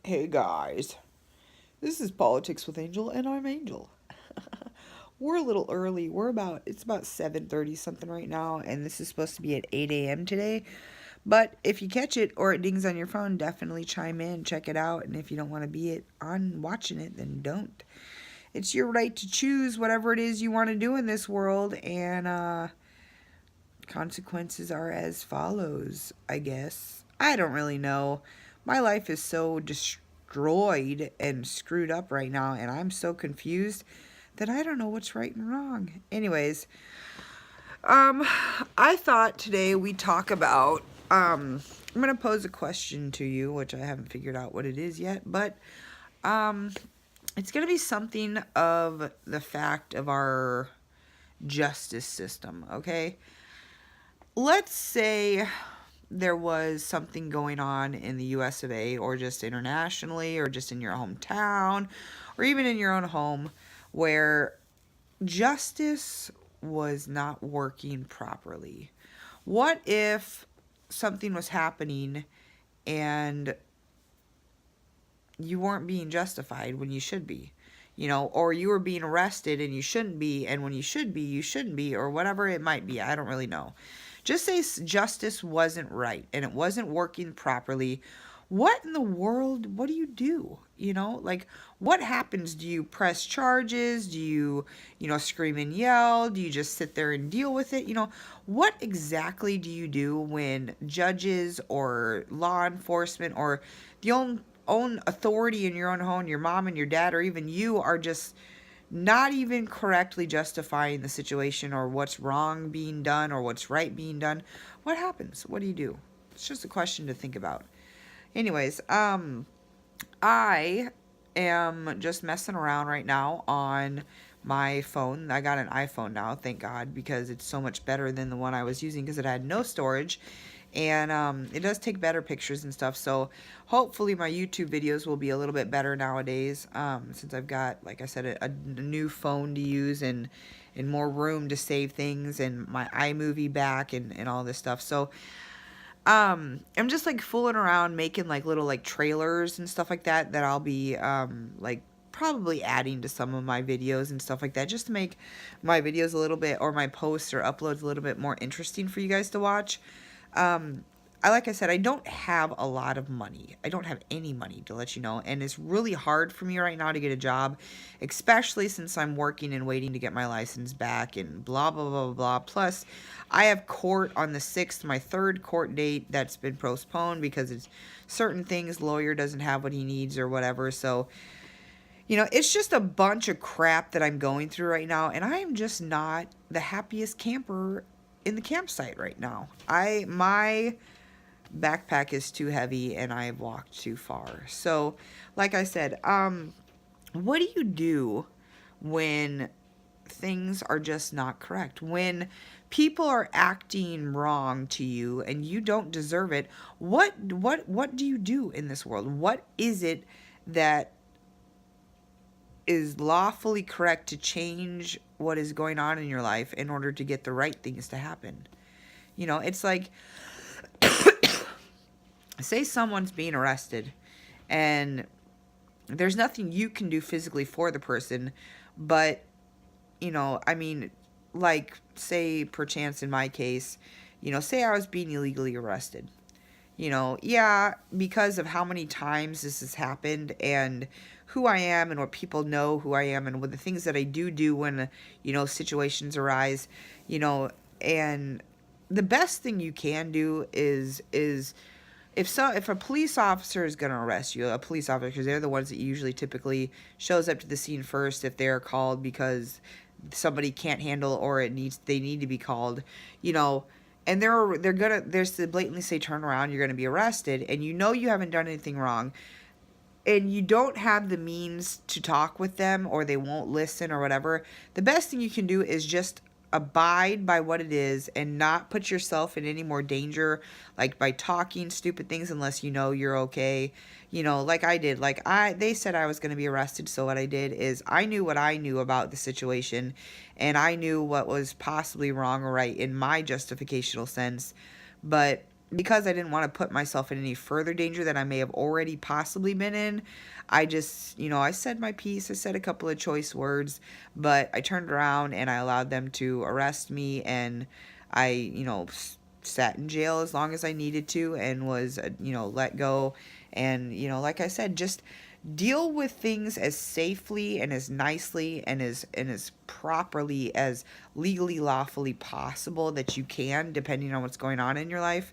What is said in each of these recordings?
Hey guys, this is Politics with Angel, and I'm Angel. We're a little early. It's about 7:30 something right now, and this is supposed to be at 8 a.m. today. But if you catch it or it dings on your phone, definitely chime in, check it out, and if you don't want to be on watching it, then don't. It's your right to choose whatever it is you want to do in this world, and consequences are as follows, I guess. I don't really know. My life is so destroyed and screwed up right now, and I'm so confused that I don't know what's right and wrong. Anyways, um, I thought today we'd talk about, I'm going to pose a question to you, which I haven't figured out what it is yet, but, um, it's going to be something of the fact of our justice system, okay? Let's say there was something going on in the US of A, or just internationally, or just in your hometown, or even in your own home, where justice was not working properly. What if something was happening and you weren't being justified when you should be? Or you were being arrested and you shouldn't be, and when you should be, you shouldn't be, or whatever it might be. I don't really know. Just say justice wasn't right and it wasn't working properly. What in the world, what do you do? Like, what happens? Do you press charges? Do you, scream and yell? Do you just sit there and deal with it? What exactly do you do when judges or law enforcement or the own authority in your own home, your mom and your dad, or even you, are just not even correctly justifying the situation or what's wrong being done or what's right being done? What happens? What do you do? It's just a question to think about. Anyways, I am just messing around right now on my phone. I got an iPhone now, thank God, because it's so much better than the one I was using because it had no storage. And it does take better pictures and stuff. So hopefully my YouTube videos will be a little bit better nowadays, since I've got, like I said, a new phone to use and more room to save things and my iMovie back and all this stuff. So I'm just like fooling around making like little like trailers and stuff like that I'll be like probably adding to some of my videos and stuff like that, just to make my videos a little bit, or my posts or uploads a little bit more interesting for you guys to watch. Like I said, I don't have a lot of money. I don't have any money, to let you know, and it's really hard for me right now to get a job, especially since I'm working and waiting to get my license back and blah, blah, blah, blah. Plus, I have court on the 6th, my third court date that's been postponed because it's certain things, lawyer doesn't have what he needs or whatever. So, it's just a bunch of crap that I'm going through right now, and I am just not the happiest camper in the campsite right now. My backpack is too heavy and I've walked too far. So, like I said, what do you do when things are just not correct? When people are acting wrong to you and you don't deserve it, what do you do in this world? What is it that is lawfully correct to change what is going on in your life in order to get the right things to happen? It's like, say someone's being arrested and there's nothing you can do physically for the person, but, like, say, perchance in my case, say I was being illegally arrested. Yeah, because of how many times this has happened and who I am and what people know who I am and what the things that I do when, situations arise, and the best thing you can do is if a police officer is going to arrest you, a police officer, because they're the ones that usually typically shows up to the scene first if they're called because somebody can't handle or they need to be called, and there's to blatantly say turn around, you're going to be arrested, and you haven't done anything wrong, and you don't have the means to talk with them or they won't listen or whatever. The best thing you can do is just abide by what it is and not put yourself in any more danger, like by talking stupid things unless you're okay. Like I did. They said I was going to be arrested, so what I did is I knew what I knew about the situation, and I knew what was possibly wrong or right in my justificational sense. But because I didn't want to put myself in any further danger than I may have already possibly been in, I just, I said my piece. I said a couple of choice words, but I turned around and I allowed them to arrest me, and I, sat in jail as long as I needed to, and was, let go. And, like I said, just deal with things as safely and as nicely and as properly as legally lawfully possible that you can, depending on what's going on in your life.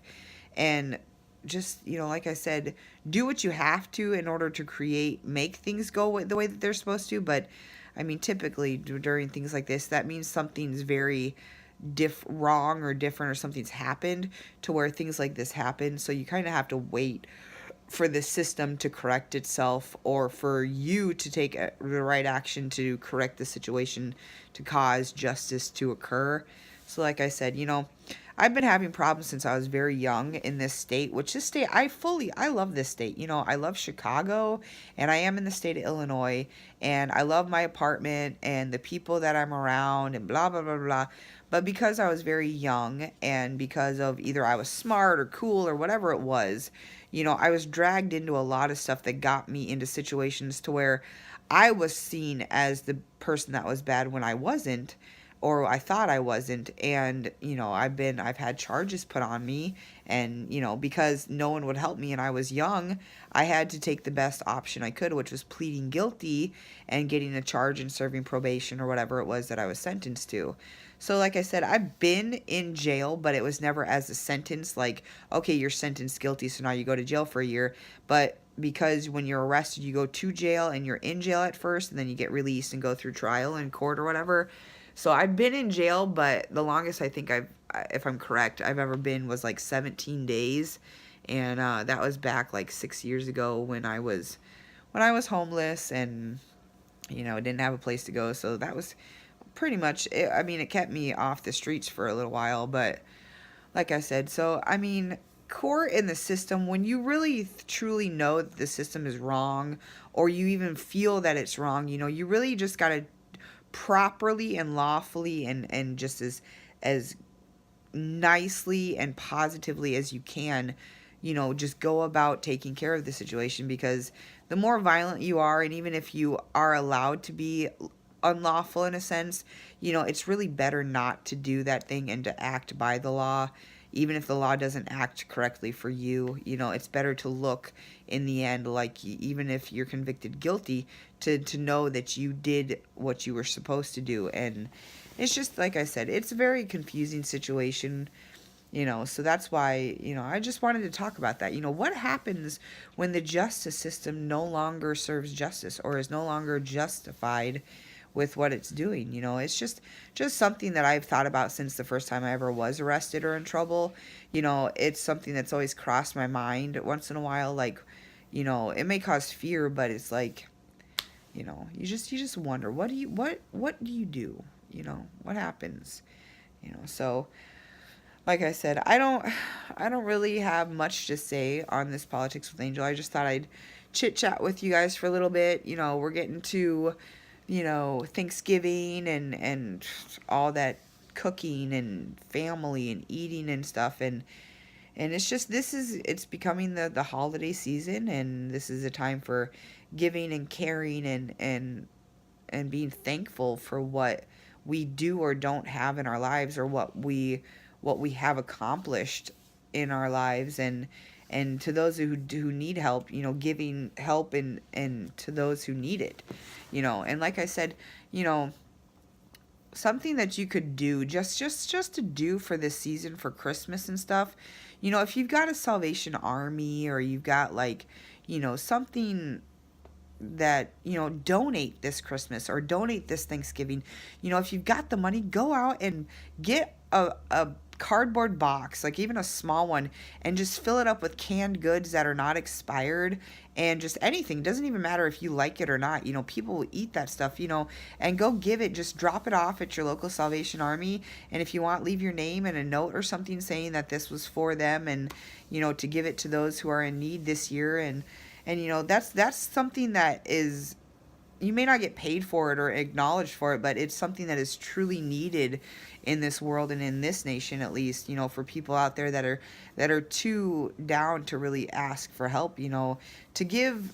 And just, like I said, do what you have to in order to make things go the way that they're supposed to. But I mean, typically during things like this, that means something's very wrong or different, or something's happened to where things like this happen. So you kind of have to wait for the system to correct itself, or for you to take the right action to correct the situation, to cause justice to occur. So like I said, I've been having problems since I was very young in this state, which this state, I love this state. I love Chicago, and I am in the state of Illinois, and I love my apartment and the people that I'm around, and blah, blah, blah, blah. But because I was very young, and because of either I was smart or cool or whatever it was, I was dragged into a lot of stuff that got me into situations to where I was seen as the person that was bad when I wasn't, or I thought I wasn't. And, I've had charges put on me, and, because no one would help me and I was young, I had to take the best option I could, which was pleading guilty and getting a charge and serving probation or whatever it was that I was sentenced to. So like I said, I've been in jail, but it was never as a sentence, like, okay, you're sentenced guilty, so now you go to jail for a year. But because when you're arrested, you go to jail, and you're in jail at first, and then you get released and go through trial in court or whatever. So I've been in jail, but the longest I think if I'm correct, I've ever been was like 17 days. And that was back like 6 years ago when I was homeless, and, didn't have a place to go. So that was pretty much it. I mean, it kept me off the streets for a little while, but like I said, so I mean, court in the system, when you really truly know that the system is wrong, or you even feel that it's wrong, you really just got to properly and lawfully, and just as nicely and positively as you can, just go about taking care of the situation. Because the more violent you are, and even if you are allowed to be unlawful in a sense, it's really better not to do that thing and to act by the law. Even if the law doesn't act correctly for you, it's better to look in the end, like, even if you're convicted guilty, to know that you did what you were supposed to do. And it's just, like I said, it's a very confusing situation. So that's why, I just wanted to talk about that. What happens when the justice system no longer serves justice, or is no longer justified with what it's doing? It's just something that I've thought about since the first time I ever was arrested or in trouble. It's something that's always crossed my mind once in a while. Like, it may cause fear, but it's like, you just wonder, what do you do? What happens? So like I said, I don't really have much to say on this Politics with Angel. I just thought I'd chit chat with you guys for a little bit. We're getting to, Thanksgiving, and all that cooking and family and eating and stuff, and it's just, it's becoming the holiday season, and this is a time for giving and caring, and being thankful for what we do or don't have in our lives, or what we have accomplished in our lives. And to those who need help, giving help, and to those who need it, and like I said, something that you could do, just to do for this season, for Christmas and stuff, if you've got a Salvation Army, or you've got, like, something that, donate this Christmas, or donate this Thanksgiving. If you've got the money, go out and get a cardboard box, like even a small one, and just fill it up with canned goods that are not expired, and just anything. Doesn't even matter if you like it or not. People will eat that stuff, and go give it. Just drop it off at your local Salvation Army. And if you want, leave your name and a note or something saying that this was for them, and, to give it to those who are in need this year. And that's something that is you may not get paid for it or acknowledged for it, but it's something that is truly needed in this world and in this nation, at least, for people out there that are too down to really ask for help, to give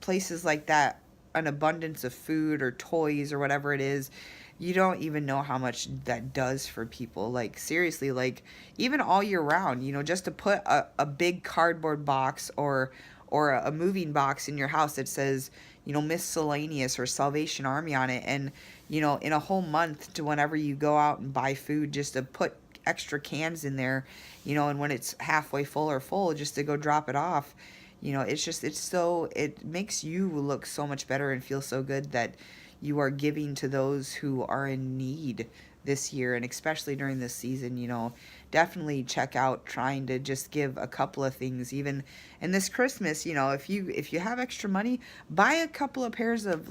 places like that an abundance of food or toys or whatever it is. You don't even know how much that does for people. Like, seriously, like, even all year round, just to put a big cardboard box or a moving box in your house that says, miscellaneous or Salvation Army on it. And, in a whole month, to whenever you go out and buy food, just to put extra cans in there, and when it's halfway full or full, just to go drop it off. It makes you look so much better and feel so good that you are giving to those who are in need this year, and especially during this season. Definitely check out trying to just give a couple of things, even in this Christmas. If you have extra money, buy a couple of pairs of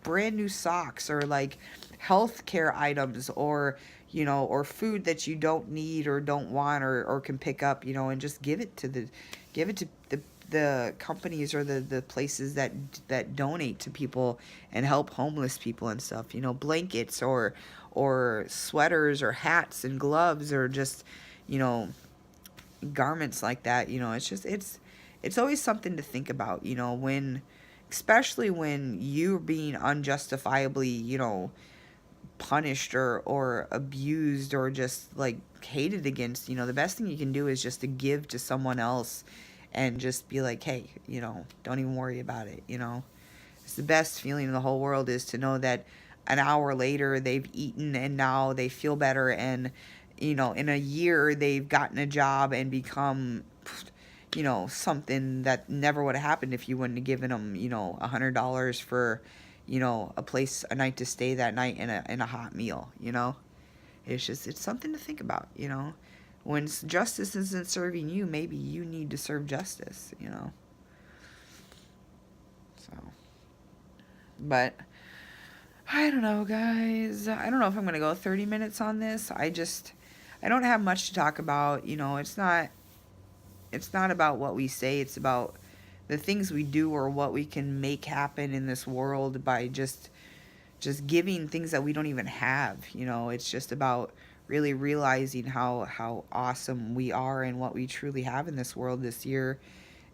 brand new socks, or like health care items, or food that you don't need or don't want, or can pick up, and just give it to the companies or the places that donate to people and help homeless people and stuff. Blankets or sweaters or hats and gloves, or just you know garments like that. It's always something to think about. When, especially when you're being unjustifiably punished or abused or just like hated against. The best thing you can do is just to give to someone else, and just be like, hey, don't even worry about it. It's the best feeling in the whole world, is to know that an hour later they've eaten and now they feel better, and in a year they've gotten a job and become something that never would have happened if you wouldn't have given them $100 for a night to stay that night, in a hot meal. It's something to think about. When justice isn't serving you, maybe you need to serve justice. So, but I don't know, guys. I don't know if I'm gonna go 30 minutes on this. I don't have much to talk about. It's not about what we say. It's about the things we do, or what we can make happen in this world by just giving things that we don't even have. It's just about really realizing how awesome we are and what we truly have in this world this year,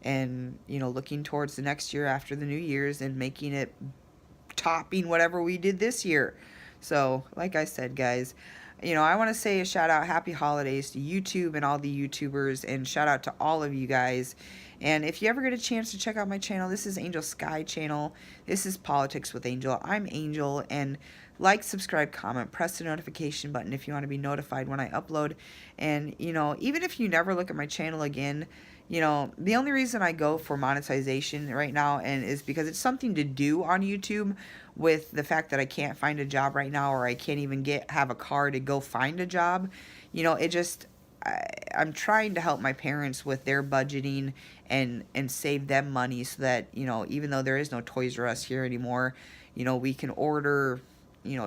and looking towards the next year after the New Year's, and making it topping whatever we did this year. So, like I said, guys, I want to say a shout out, happy holidays to YouTube and all the YouTubers, and shout out to all of you guys. And if you ever get a chance to check out my channel, this is Angel Sky channel. This is Politics with Angel. I'm Angel, and like, subscribe, comment, press the notification button if you want to be notified when I upload. And, even if you never look at my channel again, the only reason I go for monetization right now and is because it's something to do on YouTube, with the fact that I can't find a job right now, or I can't even have a car to go find a job. I'm trying to help my parents with their budgeting, and save them money, so that, even though there is no Toys R Us here anymore, we can order,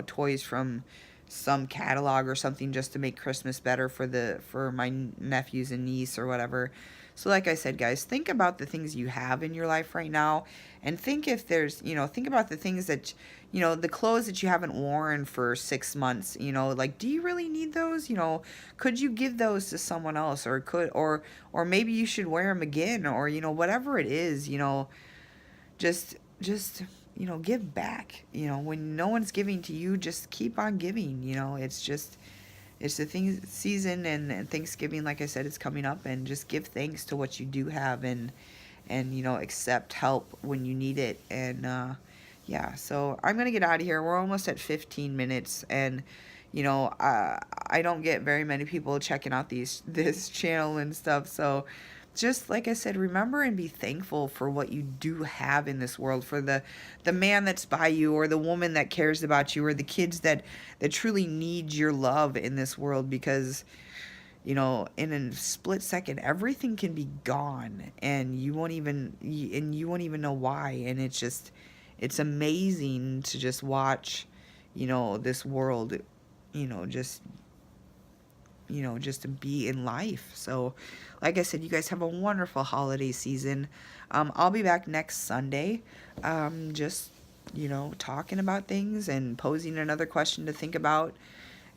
toys from some catalog or something, just to make Christmas better for my nephews and niece or whatever. So, like I said, guys, think about the things you have in your life right now, and think if there's, think about the things that, the clothes that you haven't worn for 6 months, like, do you really need those? Could you give those to someone else, or maybe you should wear them again, or, whatever it is, just, give back. When no one's giving to you, just keep on giving. It's the season, and Thanksgiving, like I said, is coming up, and just give thanks to what you do have, and accept help when you need it. And yeah, so I'm gonna get out of here. We're almost at 15 minutes, and I don't get very many people checking out this channel and stuff. So, just like I said, remember and be thankful for what you do have in this world, for the man that's by you, or the woman that cares about you, or the kids that truly need your love in this world, because in a split second everything can be gone, and you won't even know why. And it's amazing to just watch this world just just to be in life. So, like I said, you guys have a wonderful holiday season. I'll be back next Sunday. Just talking about things and posing another question to think about.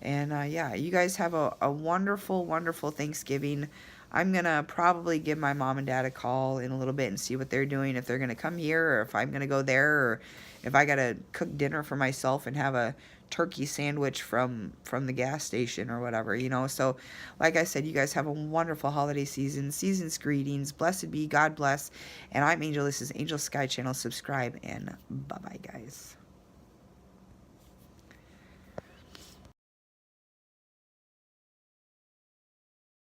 And yeah, you guys have a wonderful, wonderful Thanksgiving. I'm going to probably give my mom and dad a call in a little bit and see what they're doing, if they're going to come here or if I'm going to go there, or if I got to cook dinner for myself and have a turkey sandwich from the gas station or whatever, So, like I said, you guys have a wonderful holiday season. Season's greetings. Blessed be. God bless. And I'm Angel. This is Angel Sky Channel. Subscribe and bye-bye, guys.